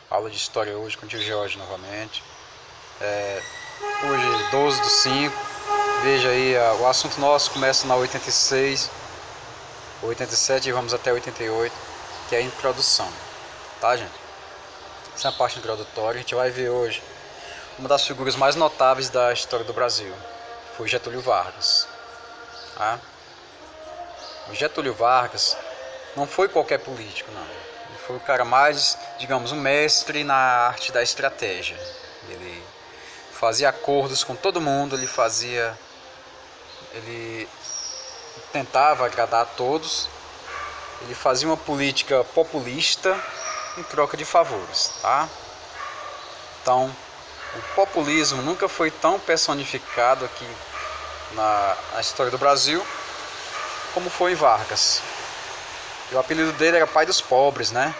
Aula de história hoje com o tio Jorge novamente. Hoje 12/5. Veja aí, o assunto nosso começa na 86, 87 e vamos até 88, que é a introdução, tá, gente? Essa é a parte introdutória. A gente vai ver hoje uma das figuras mais notáveis da história do Brasil. Foi Getúlio Vargas, tá? O Getúlio Vargas não foi qualquer político, não. Ele foi o cara mais, digamos, um mestre na arte da estratégia. Ele fazia acordos com todo mundo, ele tentava agradar a todos, ele fazia uma política populista em troca de favores, tá? Então, o populismo nunca foi tão personificado aqui na história do Brasil como foi em Vargas. E o apelido dele era Pai dos Pobres, né?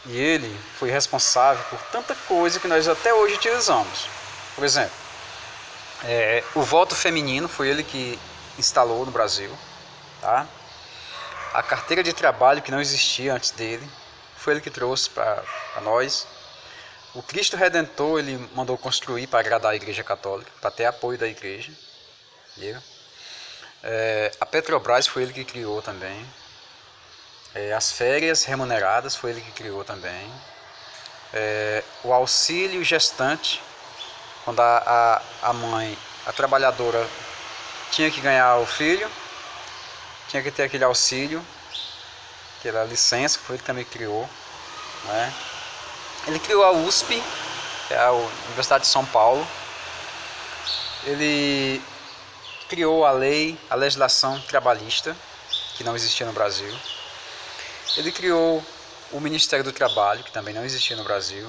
E ele foi responsável por tanta coisa que nós até hoje utilizamos. Por exemplo, o voto feminino foi ele que instalou no Brasil, tá? A carteira de trabalho, que não existia antes dele, foi ele que trouxe para nós. O Cristo Redentor ele mandou construir para agradar a Igreja Católica, para ter apoio da Igreja. A Petrobras foi ele que criou também. As férias remuneradas foi ele que criou também. O auxílio gestante, quando a mãe, a trabalhadora, tinha que ganhar o filho, tinha que ter aquele auxílio, aquela licença, foi ele que também criou, né? Ele criou a USP, que é a Universidade de São Paulo. Ele criou a legislação trabalhista, que não existia no Brasil. Ele criou o Ministério do Trabalho, que também não existia no Brasil.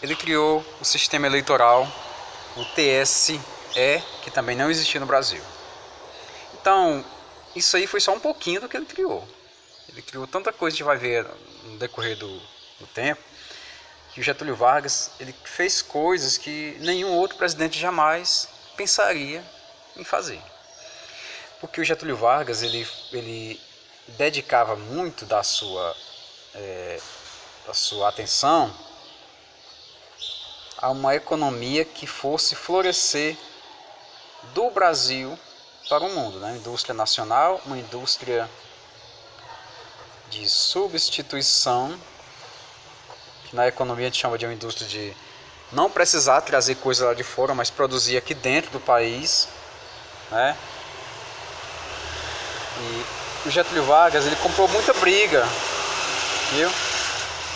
Ele criou o sistema eleitoral, o TSE, que também não existia no Brasil. Então, isso aí foi só um pouquinho do que ele criou. Ele criou tanta coisa, a gente vai ver no decorrer do tempo, que o Getúlio Vargas ele fez coisas que nenhum outro presidente jamais pensaria em fazer. Porque o Getúlio Vargas ele dedicava muito da sua atenção a uma economia que fosse florescer do Brasil para o mundo, né? Indústria nacional, uma indústria de substituição, que na economia a gente chama de uma indústria de não precisar trazer coisa lá de fora, mas produzir aqui dentro do país, né? E o Getúlio Vargas ele comprou muita briga, viu?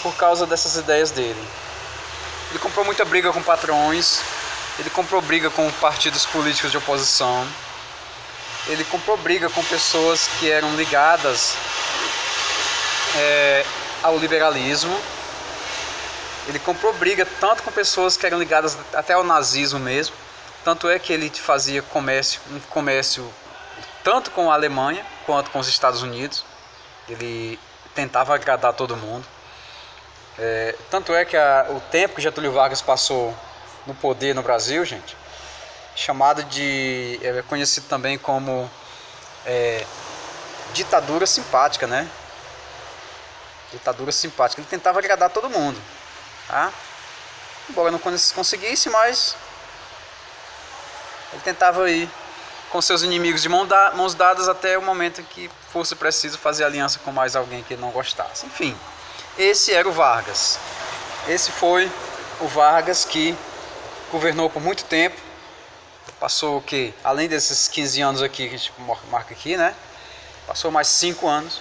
Por causa dessas ideias dele. Ele comprou muita briga com patrões, ele comprou briga com partidos políticos de oposição, ele comprou briga com pessoas que eram ligadas ao liberalismo. Ele comprou briga tanto com pessoas que eram ligadas até ao nazismo mesmo. Tanto é que ele fazia um comércio tanto com a Alemanha quanto com os Estados Unidos. Ele tentava agradar todo mundo. Tanto é que o tempo que Getúlio Vargas passou no poder no Brasil, gente, é conhecido também como ditadura simpática, né? Ditadura simpática. Ele tentava agradar todo mundo, tá? Embora não conseguisse, mas ele tentava ir com seus inimigos de mãos dadas até o momento em que fosse preciso fazer aliança com mais alguém que ele não gostasse. Enfim, esse era o Vargas. Esse foi o Vargas que governou por muito tempo. Passou o quê? Além desses 15 anos aqui que a gente marca aqui, né? Passou mais 5 anos.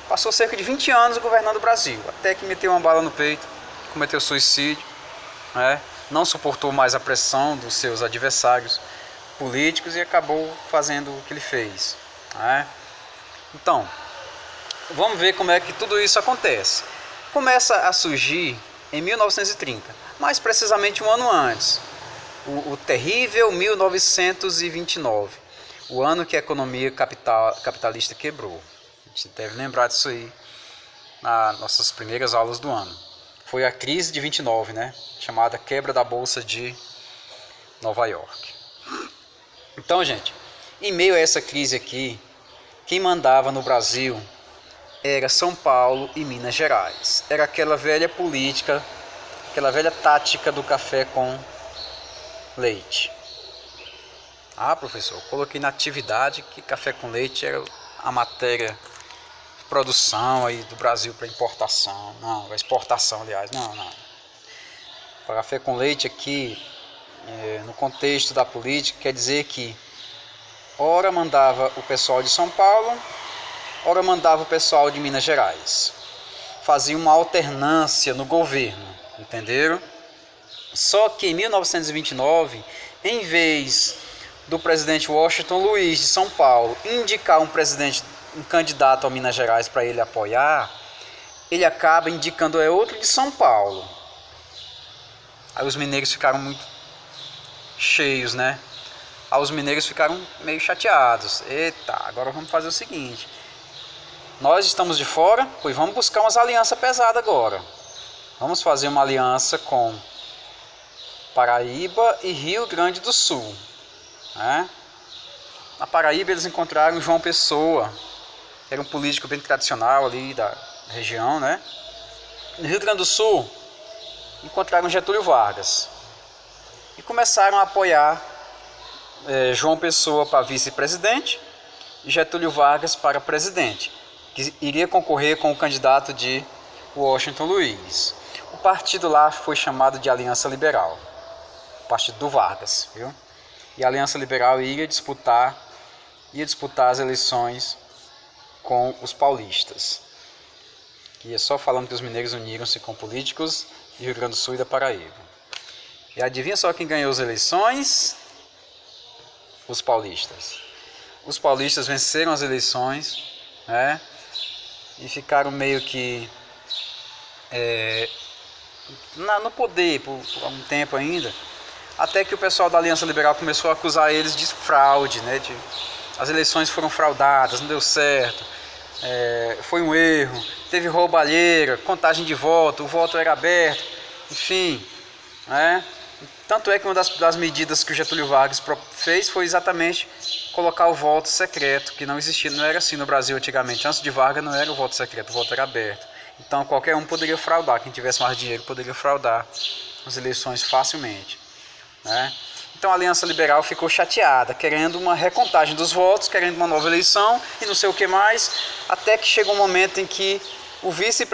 Passou cerca de 20 anos governando o Brasil. Até que meteu uma bala no peito, cometeu suicídio, né? Não suportou mais a pressão dos seus adversários políticos e acabou fazendo o que ele fez, né? Então, vamos ver como é que tudo isso acontece. Começa a surgir em 1930, mais precisamente um ano antes, o terrível 1929, o ano que a economia capitalista quebrou. A gente deve lembrar disso aí nas nossas primeiras aulas do ano. Foi a crise de 29, né? Chamada quebra da Bolsa de Nova York. Então, gente, em meio a essa crise aqui, quem mandava no Brasil era São Paulo e Minas Gerais. Era aquela velha política, aquela velha tática do café com leite. Ah, professor, coloquei na atividade que café com leite era a matéria de produção aí do Brasil para importação. Não, exportação, aliás. Não. Café com leite aqui, no contexto da política, quer dizer que ora mandava o pessoal de São Paulo, ora mandava o pessoal de Minas Gerais. Fazia uma alternância no governo, entenderam? Só que em 1929, em vez do presidente Washington Luiz de São Paulo indicar um candidato a Minas Gerais para ele apoiar, ele acaba indicando outro de São Paulo. Aí os mineiros ficaram muito cheios, né? Aí os mineiros ficaram meio chateados. Eita, agora vamos fazer o seguinte: nós estamos de fora, pois vamos buscar umas alianças pesadas agora. Vamos fazer uma aliança com Paraíba e Rio Grande do Sul. Né? Na Paraíba eles encontraram João Pessoa, que era um político bem tradicional ali da região, né? No Rio Grande do Sul encontraram Getúlio Vargas e começaram a apoiar João Pessoa para vice-presidente e Getúlio Vargas para presidente, que iria concorrer com o candidato de Washington Luiz. O partido lá foi chamado de Aliança Liberal, o partido do Vargas, viu? E a Aliança Liberal ia disputar as eleições com os paulistas. E é só falando que os mineiros uniram-se com políticos do Rio Grande do Sul e da Paraíba. E adivinha só quem ganhou as eleições? Os paulistas. Os paulistas venceram as eleições, né? E ficaram meio que no poder por um tempo ainda. Até que o pessoal da Aliança Liberal começou a acusar eles de fraude, né? As eleições foram fraudadas, não deu certo, foi um erro, teve roubalheira, contagem de voto, o voto era aberto, enfim. Né? Tanto é que uma das medidas que o Getúlio Vargas fez foi exatamente colocar o voto secreto, que não existia, não era assim no Brasil antigamente. Antes de Vargas não era o voto secreto, o voto era aberto. Então qualquer um poderia fraudar, quem tivesse mais dinheiro poderia fraudar as eleições facilmente. Né? Então a Aliança Liberal ficou chateada, querendo uma recontagem dos votos, querendo uma nova eleição e não sei o que mais, até que chegou um momento em que o vice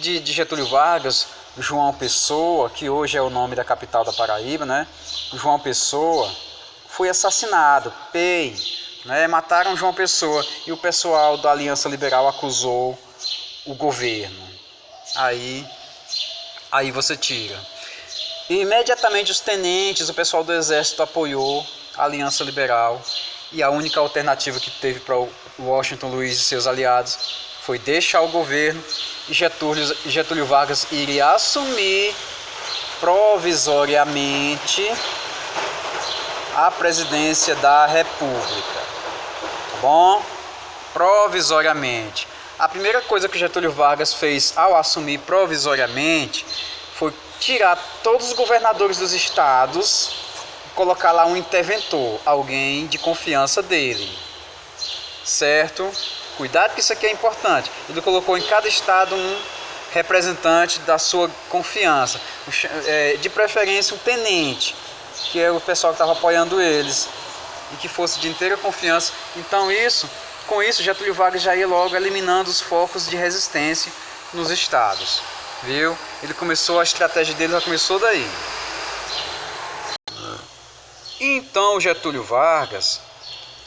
de Getúlio Vargas, João Pessoa, que hoje é o nome da capital da Paraíba, né? João Pessoa, foi assassinado, né? Mataram João Pessoa e o pessoal da Aliança Liberal acusou o governo. Aí você tira. E imediatamente os tenentes, o pessoal do exército apoiou a Aliança Liberal e a única alternativa que teve para o Washington Luiz e seus aliados foi deixar o governo e Getúlio Vargas iria assumir provisoriamente a presidência da República. Tá bom? Provisoriamente. A primeira coisa que Getúlio Vargas fez ao assumir provisoriamente foi tirar todos os governadores dos estados e colocar lá um interventor, alguém de confiança dele. Certo? Cuidado que isso aqui é importante. Ele colocou em cada estado um representante da sua confiança, de preferência um tenente, que é o pessoal que estava apoiando eles, e que fosse de inteira confiança. Então com isso Getúlio Vargas já ia logo eliminando os focos de resistência nos estados. Viu? A estratégia dele já começou daí. Então Getúlio Vargas,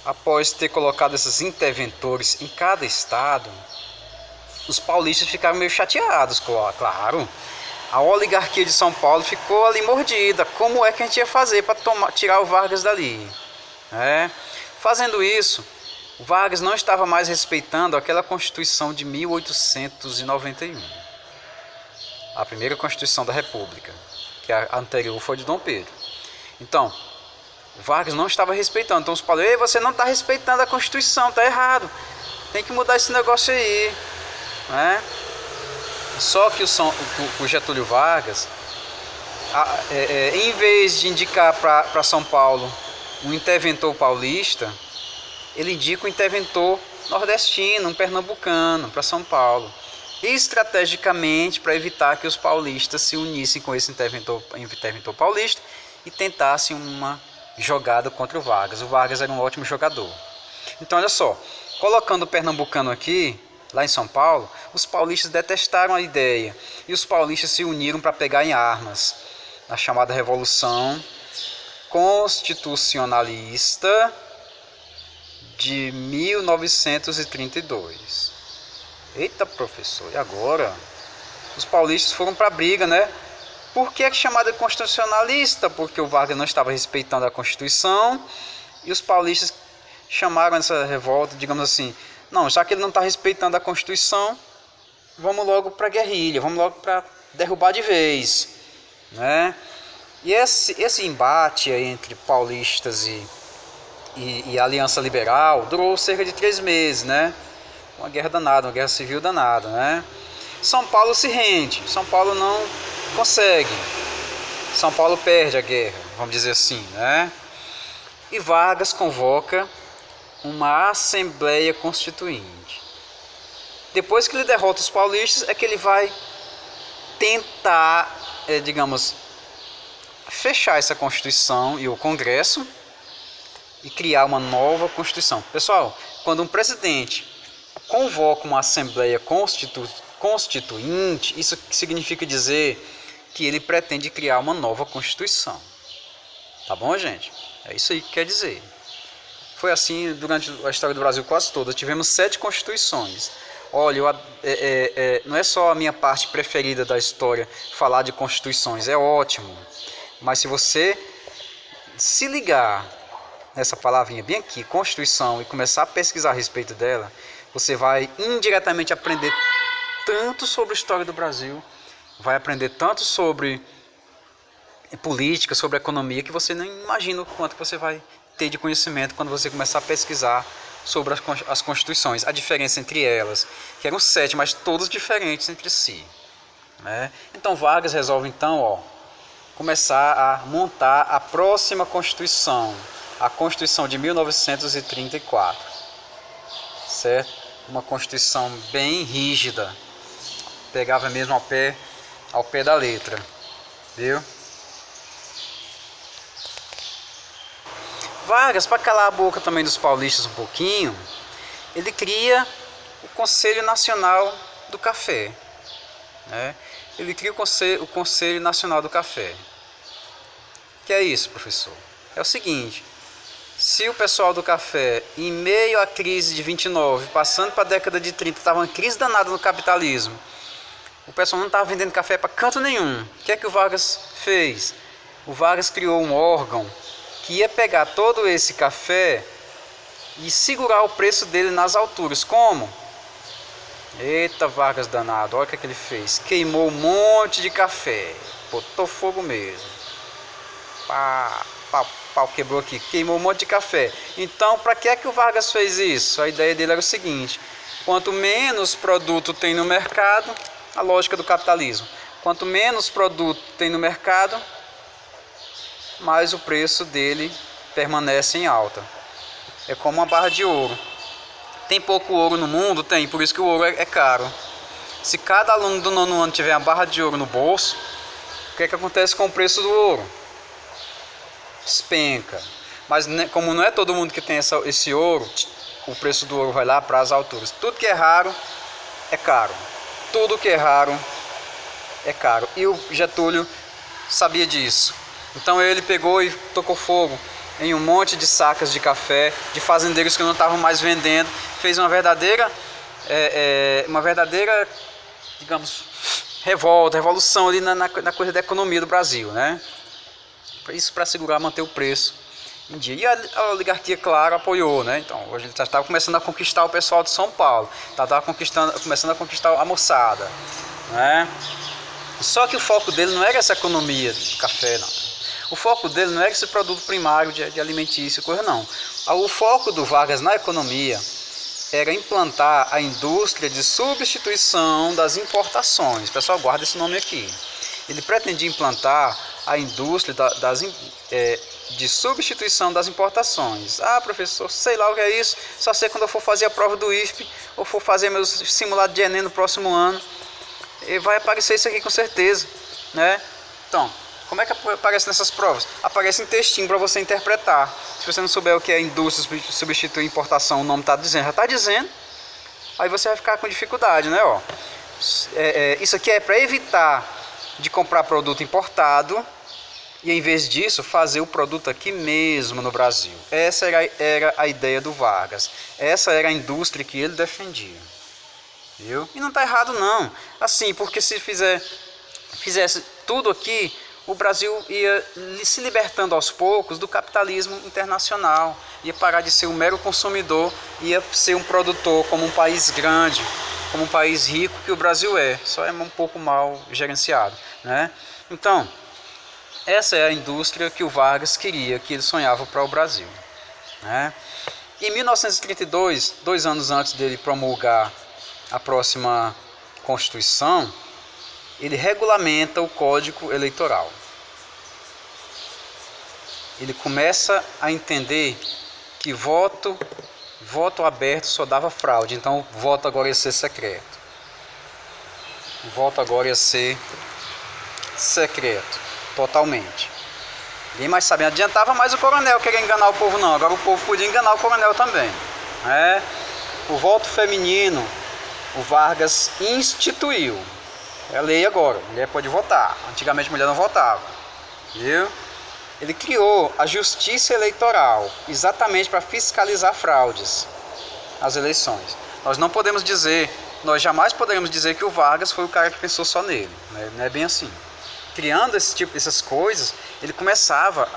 após ter colocado esses interventores em cada estado, os paulistas ficaram meio chateados, claro. A oligarquia de São Paulo ficou ali mordida. Como é que a gente ia fazer para tirar o Vargas dali? Fazendo isso, o Vargas não estava mais respeitando aquela Constituição de 1891. A primeira Constituição da República, que a anterior foi de Dom Pedro. Então, Vargas não estava respeitando. Então os paulistas, você não está respeitando a Constituição, está errado. Tem que mudar esse negócio aí. Né? Só que o Getúlio Vargas, em vez de indicar para São Paulo um interventor paulista, ele indica um interventor nordestino, um pernambucano para São Paulo, estrategicamente para evitar que os paulistas se unissem com esse interventor paulista e tentassem uma jogada contra o Vargas. O Vargas era um ótimo jogador. Então olha só, colocando o pernambucano aqui, lá em São Paulo, os paulistas detestaram a ideia e os paulistas se uniram para pegar em armas na chamada Revolução Constitucionalista de 1932. Eita, professor, e agora? Os paulistas foram para a briga, né? Por que é chamada constitucionalista? Porque o Vargas não estava respeitando a Constituição e os paulistas chamaram essa revolta, digamos assim, não, já que ele não está respeitando a Constituição, vamos logo para a guerrilha, vamos logo para derrubar de vez, né? E esse embate aí entre paulistas e a Aliança Liberal durou cerca de 3 meses, né? Uma guerra danada, uma guerra civil danada, né? São Paulo se rende, São Paulo não consegue, São Paulo perde a guerra, vamos dizer assim, né? E Vargas convoca uma Assembleia Constituinte. Depois que ele derrota os paulistas, é que ele vai tentar, digamos, fechar essa Constituição e o Congresso e criar uma nova Constituição. Pessoal, quando um presidente convoca uma Assembleia Constituinte, isso significa dizer que ele pretende criar uma nova Constituição. Tá bom, gente? É isso aí que quer dizer. Foi assim durante a história do Brasil quase toda. Tivemos 7 constituições. Olha, não é só a minha parte preferida da história falar de constituições, é ótimo. Mas se você se ligar nessa palavrinha bem aqui, Constituição, e começar a pesquisar a respeito dela, você vai indiretamente aprender tanto sobre a história do Brasil, vai aprender tanto sobre política, sobre economia, que você nem imagina o quanto você vai ter de conhecimento quando você começar a pesquisar sobre as constituições, a diferença entre elas, que eram 7, mas todas diferentes entre si, né? Então Vargas resolve então, começar a montar a próxima Constituição, a Constituição de 1934, certo? Uma Constituição bem rígida, pegava mesmo ao pé da letra, viu? Vargas, para calar a boca também dos paulistas um pouquinho, ele cria o Conselho Nacional do Café, né? Ele cria o Conselho Nacional do Café. O que é isso, professor? É o seguinte, se o pessoal do café, em meio à crise de 29, passando para a década de 30, estava uma crise danada no capitalismo, o pessoal não estava vendendo café para canto nenhum. O que é que o Vargas fez? O Vargas criou um órgão que ia pegar todo esse café e segurar o preço dele nas alturas. Como? Eita, Vargas danado, olha o que ele fez. Queimou um monte de café, botou fogo mesmo. Pau, quebrou aqui, queimou um monte de café. Então, para que é que o Vargas fez isso? A ideia dele era o seguinte: quanto menos produto tem no mercado, a lógica do capitalismo, quanto menos produto tem no mercado, mais o preço dele permanece em alta. É como uma barra de ouro. Tem pouco ouro no mundo? Tem, por isso que o ouro é caro. Se cada aluno do 9º ano tiver uma barra de ouro no bolso, o que é que acontece com o preço do ouro? Despenca. Mas como não é todo mundo que tem esse ouro, o preço do ouro vai lá para as alturas. Tudo que é raro é caro. Tudo que é raro é caro. E o Getúlio sabia disso. Então ele pegou e tocou fogo em um monte de sacas de café, de fazendeiros que não estavam mais vendendo. Fez uma verdadeira, digamos, revolução ali na coisa da economia do Brasil, né? Isso para segurar, manter o preço em dia. E a oligarquia, claro, apoiou, né? Então hoje ele já estava começando a conquistar o pessoal de São Paulo, estava começando a conquistar a moçada, né? Só que o foco dele não era essa economia do café, não. O foco dele não era esse produto primário de alimentício, coisa não. O foco do Vargas na economia era implantar a indústria de substituição das importações. Pessoal, guarda esse nome aqui. Ele pretendia implantar a indústria de substituição das importações. Ah, professor, sei lá o que é isso, só sei quando eu for fazer a prova do IFP ou for fazer meus simulados de Enem no próximo ano. E vai aparecer isso aqui com certeza, né? Então, como é que aparece nessas provas? Aparece em textinho para você interpretar. Se você não souber o que é indústria substituir importação, o nome está dizendo, já está dizendo. Aí você vai ficar com dificuldade, né? Ó, isso aqui é para evitar de comprar produto importado e, em vez disso, fazer o produto aqui mesmo no Brasil. Essa era a ideia do Vargas. Essa era a indústria que ele defendia. Viu? E não está errado não. Assim, porque se fizesse tudo aqui, o Brasil ia se libertando aos poucos do capitalismo internacional. Ia parar de ser um mero consumidor, ia ser um produtor como um país grande, como um país rico que o Brasil é. Só é um pouco mal gerenciado, né? Então, essa é a indústria que o Vargas queria, que ele sonhava para o Brasil, né? Em 1932, 2 anos antes dele promulgar a próxima Constituição, ele regulamenta o Código Eleitoral. Ele começa a entender que voto aberto só dava fraude, então o voto agora ia ser secreto. O voto agora ia ser secreto, totalmente. Ninguém mais sabia, não adiantava mais o coronel querer enganar o povo não, agora o povo podia enganar o coronel também. O voto feminino, o Vargas instituiu. É lei agora, mulher pode votar. Antigamente mulher não votava. Viu? Ele criou a Justiça Eleitoral, exatamente para fiscalizar fraudes às eleições. Nós jamais poderemos dizer que o Vargas foi o cara que pensou só nele. Né? Não é bem assim. Criando essas coisas, ele começava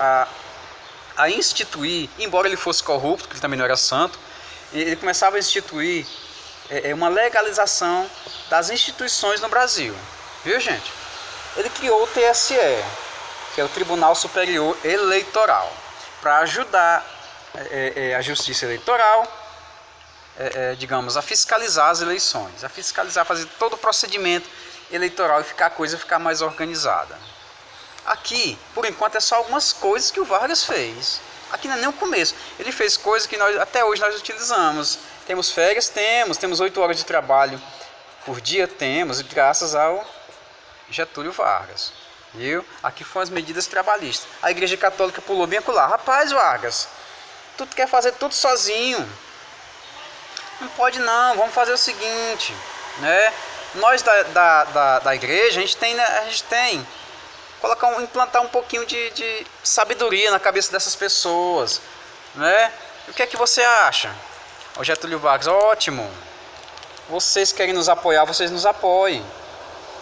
a instituir, embora ele fosse corrupto, porque ele também não era santo, ele começava a instituir uma legalização das instituições no Brasil, viu, gente? Ele criou o TSE, que é o Tribunal Superior Eleitoral, para ajudar a Justiça Eleitoral, digamos, a fiscalizar as eleições, a fiscalizar, fazer todo o procedimento eleitoral e a coisa ficar mais organizada. Aqui, por enquanto, é só algumas coisas que o Vargas fez. Aqui não é nem o começo. Ele fez coisas que até hoje nós utilizamos. Temos férias? Temos 8 horas de trabalho por dia? Temos, graças ao Getúlio Vargas. Viu? Aqui foram as medidas trabalhistas. A Igreja Católica pulou bem acolá. Rapaz, Vargas, tu quer fazer tudo sozinho. Não pode não, vamos fazer o seguinte, né? Nós da igreja, a gente tem implantar um pouquinho de sabedoria na cabeça dessas pessoas, né? O que é que você acha? O Getúlio Vargas, ótimo. Vocês querem nos apoiar, vocês nos apoiem.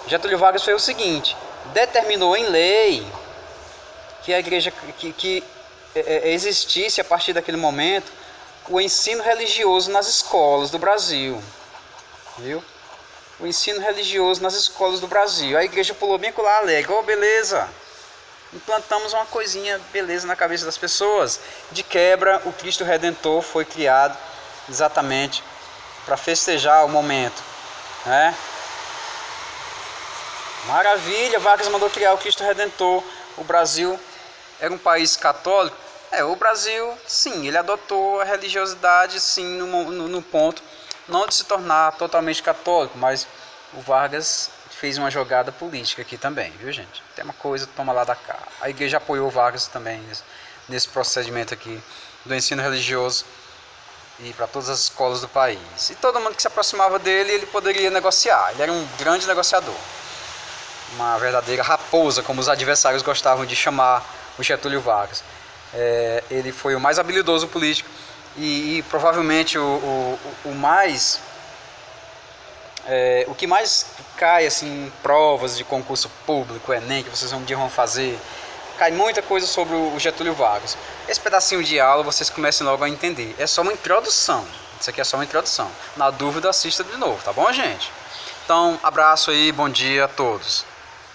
Getúlio Vargas fez o seguinte: determinou em lei que a igreja que existisse a partir daquele momento o ensino religioso nas escolas do Brasil, viu? O ensino religioso nas escolas do Brasil. A igreja pulou bem com lá alegre. Oh, beleza. Implantamos uma coisinha, beleza, na cabeça das pessoas. De quebra, o Cristo Redentor foi criado exatamente para festejar o momento, né? Maravilha, Vargas mandou criar o Cristo Redentor. O Brasil era um país católico. O Brasil, sim, ele adotou a religiosidade, sim, no ponto não de se tornar totalmente católico, mas o Vargas fez uma jogada política aqui também, viu, gente? Tem uma coisa, toma lá da cá. A igreja apoiou o Vargas também nesse procedimento aqui do ensino religioso e para todas as escolas do país. E todo mundo que se aproximava dele, ele poderia negociar. Ele era um grande negociador. Uma verdadeira raposa, como os adversários gostavam de chamar o Getúlio Vargas. Ele foi o mais habilidoso político e provavelmente o que mais cai assim, em provas de concurso público, Enem, que vocês um dia vão fazer, cai muita coisa sobre o Getúlio Vargas. Esse pedacinho de aula vocês comecem logo a entender. É só uma introdução. Isso aqui é só uma introdução. Na dúvida, assista de novo, tá bom, gente? Então, abraço aí, bom dia a todos.